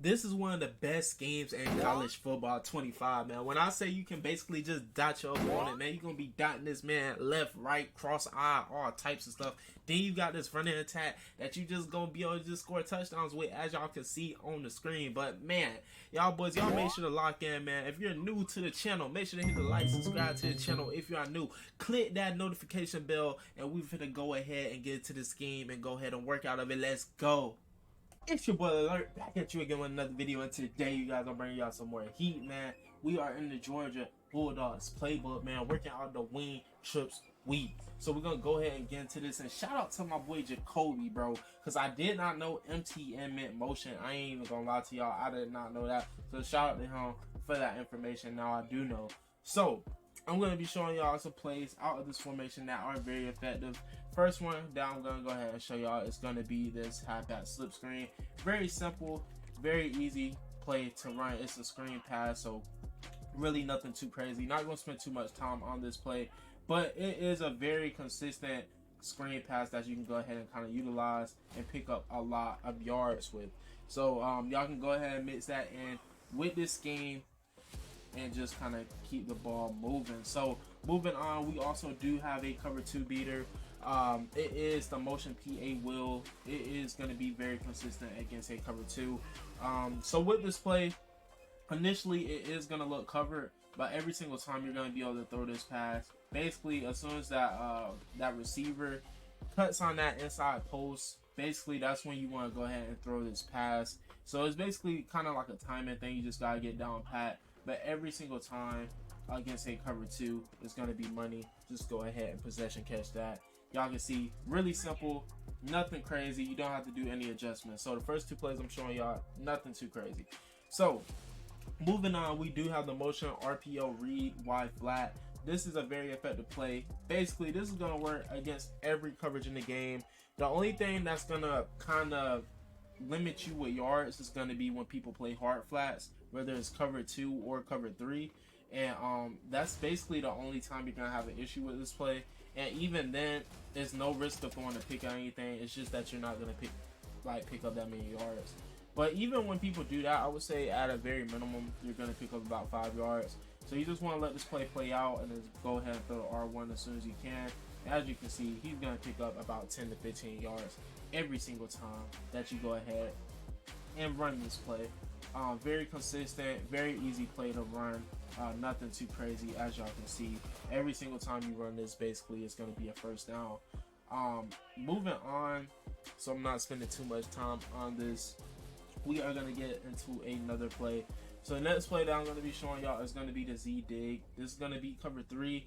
This is one of the best games in college football 25, man. When I say you can basically just dot your opponent, man, you're going to be dotting this man left, right, cross eye, all types of stuff. Then you got this running attack that you just going to be able to just score touchdowns with, as y'all can see on the screen. But, man, y'all boys, y'all make sure to lock in, man. If you're new to the channel, make sure to hit the like, subscribe to the channel. If you are new, click that notification bell, and we're going to go ahead and get into this game and go ahead and work out of it. Let's go. It's your boy Alert, back at you again with another video, and today you guys, I'm bringing y'all some more heat, man. We are in the Georgia Bulldogs playbook, man, working out the wing trips week. So we're gonna go ahead and get into this, and shout out to my boy Jacoby, bro, because I did not know MTN meant motion. I ain't even gonna lie to y'all, I did not know that. So shout out to him for that information. Now I do know. So I'm going to be showing y'all some plays out of this formation that are very effective. First one that I'm going to go ahead and show y'all is going to be this halfback slip screen. Very simple, very easy play to run. It's a screen pass, so really nothing too crazy. Not going to spend too much time on this play, but it is a very consistent screen pass that you can go ahead and kind of utilize and pick up a lot of yards with. So y'all can go ahead and mix that in with this scheme and just kind of keep the ball moving. So moving on, we also do have a cover 2 beater. It is the motion PA wheel. It is going to be very consistent against a cover 2. So with this play, initially it is going to look covered, but every single time you're going to be able to throw this pass. Basically, as soon as that receiver cuts on that inside post, basically that's when you want to go ahead and throw this pass. So it's basically kind of like a timing thing. You just got to get down pat. But every single time against a cover 2 is going to be money. Just go ahead and possession catch that. Y'all can see, really simple, nothing crazy. You don't have to do any adjustments. So the first two plays I'm showing y'all, nothing too crazy. So moving on, we do have the motion RPO read wide flat. This is a very effective play. Basically, this is going to work against every coverage in the game. The only thing that's going to kind of limit you with yards is going to be when people play hard flats, whether it's cover 2 or cover 3, and that's basically the only time you're gonna have an issue with this play. And even then, there's no risk of throwing a pick on anything. It's just that you're not gonna pick up that many yards. But even when people do that, I would say at a very minimum, you're gonna pick up about 5 yards. So you just want to let this play out, and then go ahead and throw R1 as soon as you can. As you can see, he's gonna pick up about 10 to 15 yards every single time that you go ahead and run this play. Very consistent, very easy play to run. Nothing too crazy, as y'all can see. Every single time you run this, basically, it's going to be a first down. Moving on, so I'm not spending too much time on this. We are going to get into another play. So the next play that I'm going to be showing y'all is going to be the Z dig. This is going to be cover 3.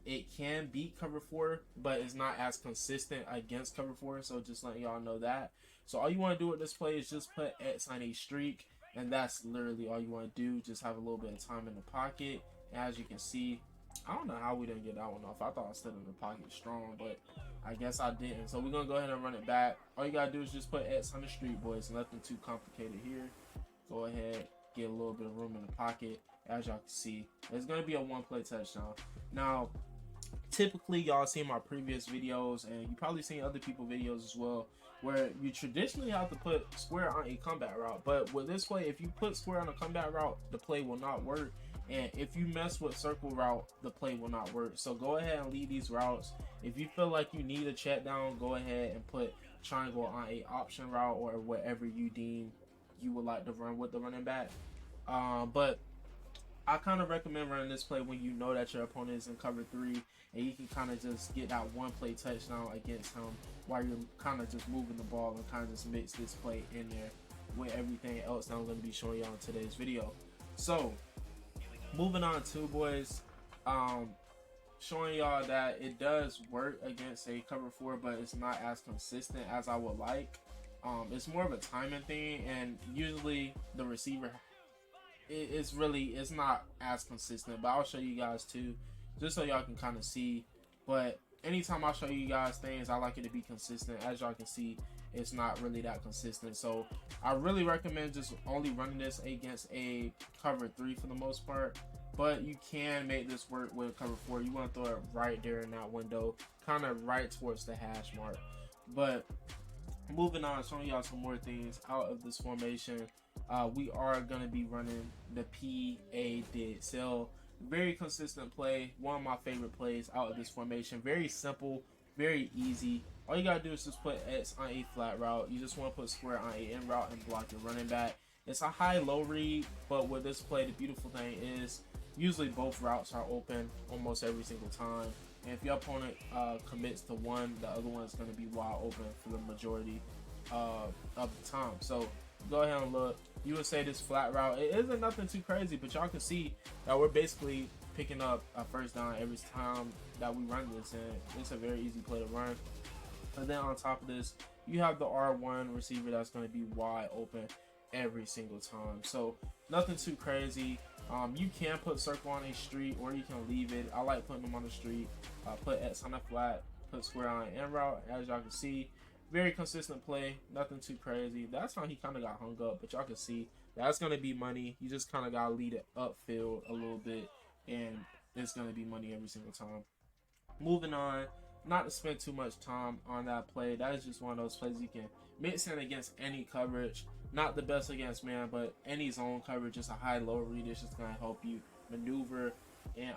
It can beat cover 4, but it's not as consistent against cover 4. So just letting y'all know that. So all you want to do with this play is just put X on a streak. And that's literally all you want to do. Just have a little bit of time in the pocket. As you can see, I don't know how we didn't get that one off. I thought I stood in the pocket strong, but I guess I didn't. So we're going to go ahead and run it back. All you got to do is just put X on the street, boys. Nothing too complicated here. Go ahead, get a little bit of room in the pocket. As y'all can see, it's going to be a one-play touchdown. Now, typically, y'all seen my previous videos, and you probably seen other people's videos as well, where you traditionally have to put square on a comeback route. But with this play, if you put square on a comeback route, the play will not work. And if you mess with circle route, the play will not work. So go ahead and lead these routes. If you feel like you need a check down, go ahead and put triangle on a option route or whatever you deem you would like to run with the running back. But I kind of recommend running this play when you know that your opponent is in cover 3, and you can kind of just get that one play touchdown against him while you're kind of just moving the ball, and kind of just mix this play in there with everything else that I'm going to be showing y'all in today's video. So moving on to, boys, showing y'all that it does work against a cover 4, but it's not as consistent as I would like. It's more of a timing thing, and usually the receiver, it's not as consistent. But I'll show you guys too, just so y'all can kind of see. But anytime I show you guys things, I like it to be consistent. As y'all can see, it's not really that consistent. So I really recommend just only running this against a cover 3 for the most part. But you can make this work with cover 4. You want to throw it right there in that window, kind of right towards the hash mark. But moving on, showing y'all some more things out of this formation. we are going to be running the PA did. So very consistent play. One of my favorite plays out of this formation. Very simple, very easy. All you gotta do is just put X on a flat route. You just want to put square on a in route and block your running back. It's a high-low read, but with this play, the beautiful thing is usually both routes are open almost every single time. And if your opponent commits to one, the other one is going to be wide open for the majority of the time. So go ahead and look. You would say this flat route, it isn't nothing too crazy, but y'all can see that we're basically picking up a first down every time that we run this, and it's a very easy play to run. And then on top of this, you have the R1 receiver that's going to be wide open every single time. So nothing too crazy. You can put circle on a street, or you can leave it. I like putting them on the street. Put X on the flat, put square on an in route. As y'all can see, very consistent play, nothing too crazy. That's how he kind of got hung up, but y'all can see that's going to be money. You just kind of got to lead it upfield a little bit, and it's going to be money every single time. Moving on, not to spend too much time on that play. That is just one of those plays you can mix in against any coverage. Not the best against man, but any zone coverage, just a high-low read is just going to help you maneuver and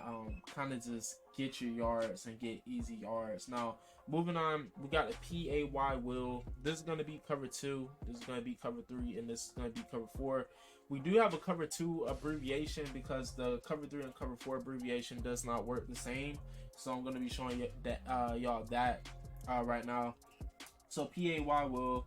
kind of just get your yards and get easy yards. Now, moving on, we got a PAY will. This is going to be cover 2. This is going to be cover 3, and this is going to be cover 4. We do have a cover 2 abbreviation because the cover 3 and cover 4 abbreviation does not work the same. So I'm going to be showing you that y'all that right now. So PAY will,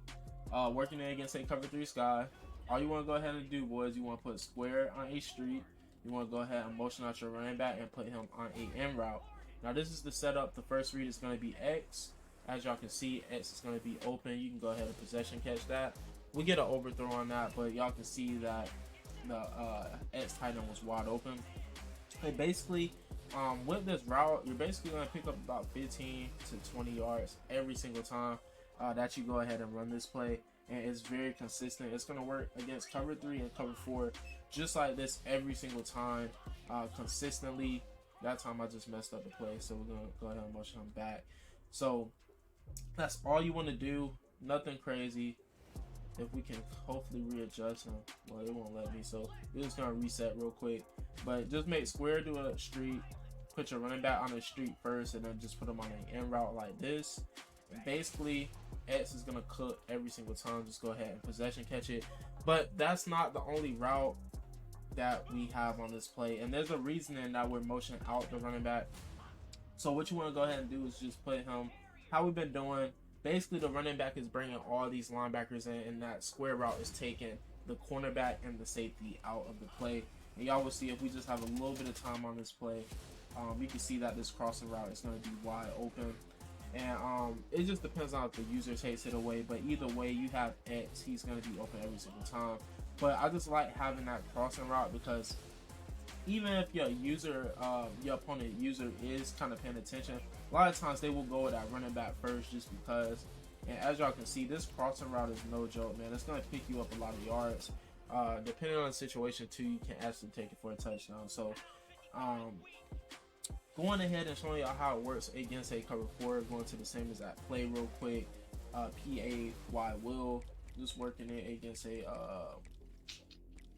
working it against a cover 3 sky. All you want to go ahead and do, boys, you want to put square on a street. You want to go ahead and motion out your running back and put him on a in route. Now this is the setup. The first read is going to be X. As y'all can see, X is going to be open. You can go ahead and possession catch that. We get an overthrow on that, but y'all can see that the X tight end was wide open. And basically, with this route, you're basically going to pick up about 15 to 20 yards every single time that you go ahead and run this play. And it's very consistent. It's going to work against cover 3 and cover 4 just like this every single time, consistently. That time I just messed up the play, so we're going to go ahead and motion him back. So that's all you want to do. Nothing crazy. If we can hopefully readjust him. Well, it won't let me, so we're just going to reset real quick. But just make square do a street. Put your running back on the street first, and then just put him on an in route like this. And basically, X is going to cook every single time. Just go ahead and possession catch it. But that's not the only route that we have on this play. And there's a reasoning that we're motioning out the running back. So what you want to go ahead and do is just put him, how we've been doing. Basically, the running back is bringing all these linebackers in, and that square route is taking the cornerback and the safety out of the play. And y'all will see if we just have a little bit of time on this play, you can see that this crossing route is going to be wide open. And it just depends on if the user takes it away. But either way, you have X, he's going to be open every single time. But I just like having that crossing route because even if your user, your opponent user is kind of paying attention, a lot of times they will go with that running back first just because. And as y'all can see, this crossing route is no joke, man. It's going to pick you up a lot of yards. Depending on the situation, too, you can actually take it for a touchdown. So, going ahead and showing y'all how it works against a cover 4, going to the same exact play real quick. PAY will, just working it against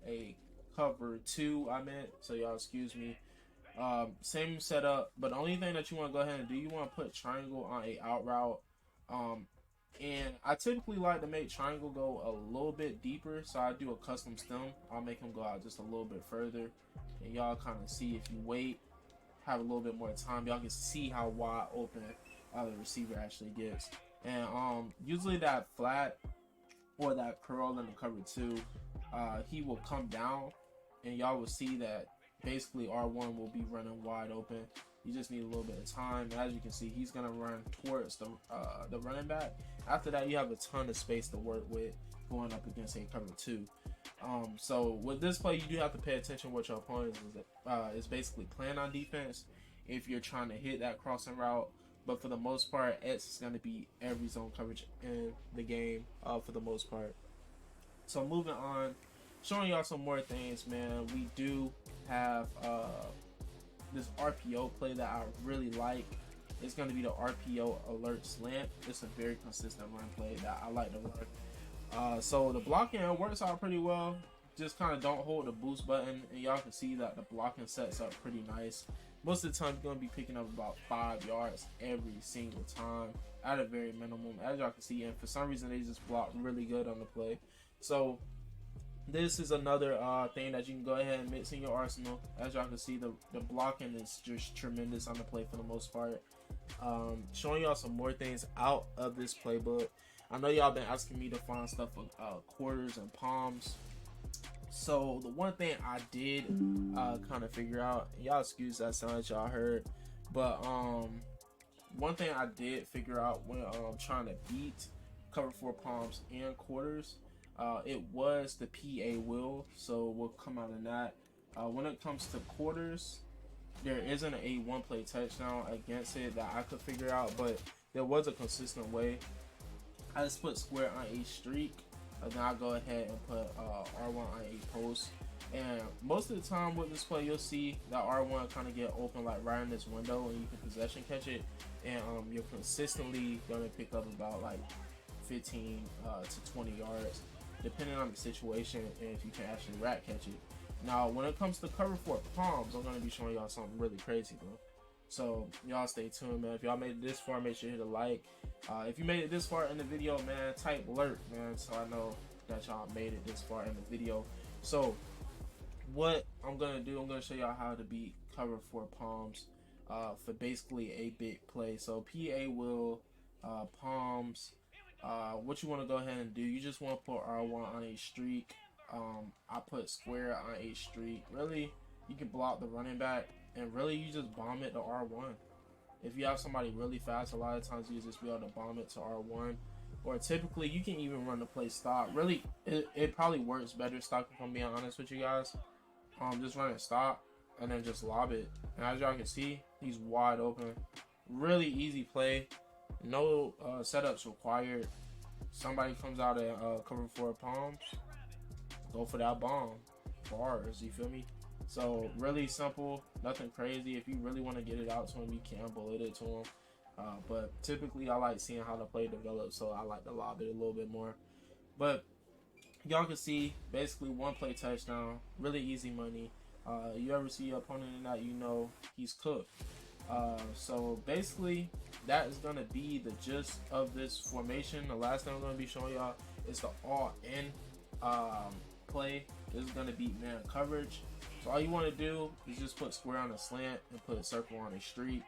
a cover 2, I meant, so y'all excuse me. Same setup, but the only thing that you want to go ahead and do, you want to put triangle on a out route. And I typically like to make triangle go a little bit deeper, so I do a custom stem. I'll make him go out just a little bit further, and y'all kind of see, if you wait, have a little bit more time, y'all can see how wide open the receiver actually gets. And usually that flat or that curl in the cover 2, he will come down, and y'all will see that basically R1 will be running wide open. You just need a little bit of time. As you can see, he's gonna run towards the running back. After that, you have a ton of space to work with going up against a cover 2. So with this play, you do have to pay attention what your opponent is basically playing on defense if you're trying to hit that crossing route. But for the most part, X is going to be every zone coverage in the game for the most part. So moving on, showing y'all some more things, man. We do have this RPO play that I really like. It's going to be the RPO alert slant. It's a very consistent run play that I like to run. So the blocking works out pretty well. Just kind of don't hold the boost button, and y'all can see that the blocking sets up pretty nice. Most of the time, you're gonna be picking up about 5 yards every single time at a very minimum, as y'all can see. And for some reason, they just block really good on the play. So this is another thing that you can go ahead and mix in your arsenal. As y'all can see, the blocking is just tremendous on the play for the most part. Showing y'all some more things out of this playbook. I know y'all been asking me to find stuff with quarters and palms. So the one thing I did kind of figure out, and y'all excuse that sound that y'all heard, but one thing I did figure out when trying to beat cover 4 palms and quarters, it was the PA wheel. So we'll come out of that. When it comes to quarters, there isn't a one play touchdown against it that I could figure out, but there was a consistent way. I just put square on a streak, and then I go ahead and put R1 on a post. And most of the time with this play, you'll see that R1 kind of get open like right in this window, and you can possession catch it, and you're consistently gonna pick up about like 15 to 20 yards, depending on the situation and if you can actually rat catch it. Now, when it comes to cover 4 palms, I'm gonna be showing y'all something really crazy, bro. So y'all stay tuned, man. If y'all made it this far, make sure you hit a like. If you made it this far in the video, man, type alert, man, so I know that y'all made it this far in the video. So what I'm gonna do, I'm gonna show y'all how to beat cover 4 palms for basically a big play. So PA will palms. What you want to go ahead and do, you just want to put R1 on a streak. I put square on a streak. Really, you can block the running back, and really you just bomb it to R1. If you have somebody really fast, a lot of times you just be able to bomb it to R1. Or typically you can even run the play stop. Really, it probably works better stock, if I'm being honest with you guys. Just run it stop and then just lob it. And as y'all can see, he's wide open. Really easy play. No setups required. Somebody comes out and cover 4 palms, go for that bomb. Bars, you feel me? So really simple, nothing crazy. If you really want to get it out to him, you can bullet it to him. But typically I like seeing how the play develops, so I like to lob it a little bit more. But y'all can see basically one play touchdown, really easy money. You ever see your opponent in that, you know he's cooked. So basically that is gonna be the gist of this formation. The last thing I'm gonna be showing y'all is the all-in play. This is gonna be man coverage. So all you want to do is just put square on a slant and put a circle on a streak.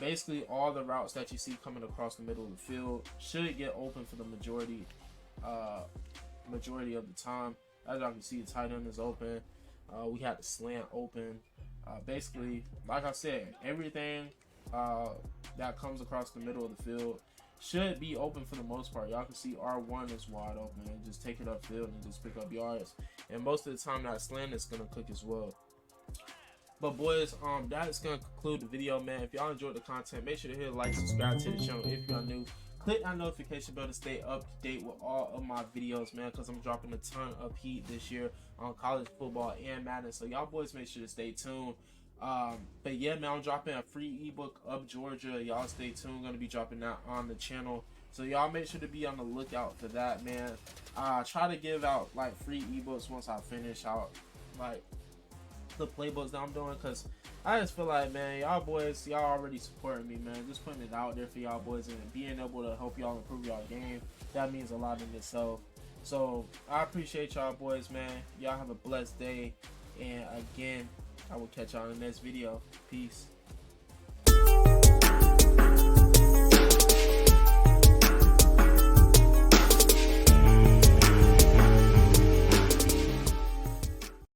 Basically all the routes that you see coming across the middle of the field should get open for the majority of the time. As y'all can see, the tight end is open. We had the slant open. Basically, like I said, everything that comes across the middle of the field should be open for the most part. Y'all can see R1 is wide open, and just take it upfield and just pick up yards. And most of the time that slant is gonna cook as well. But boys, that is gonna conclude the video, man. If y'all enjoyed the content, make sure to hit like, subscribe to the channel if y'all new. Click that notification bell to stay up to date with all of my videos, man, because I'm dropping a ton of heat this year on college football and Madden. So y'all boys make sure to stay tuned. But yeah, man, I'm dropping a free ebook of Georgia. Y'all stay tuned. I'm gonna be dropping that on the channel, so y'all make sure to be on the lookout for that, man. Try to give out like free ebooks once I finish out like the playbooks that I'm doing, because I just feel like, man, y'all boys, y'all already supporting me, man. Just putting it out there for y'all boys and being able to help y'all improve y'all game, that means a lot in itself. So I appreciate y'all boys, man. Y'all have a blessed day, and again, I will catch y'all in the next video. Peace.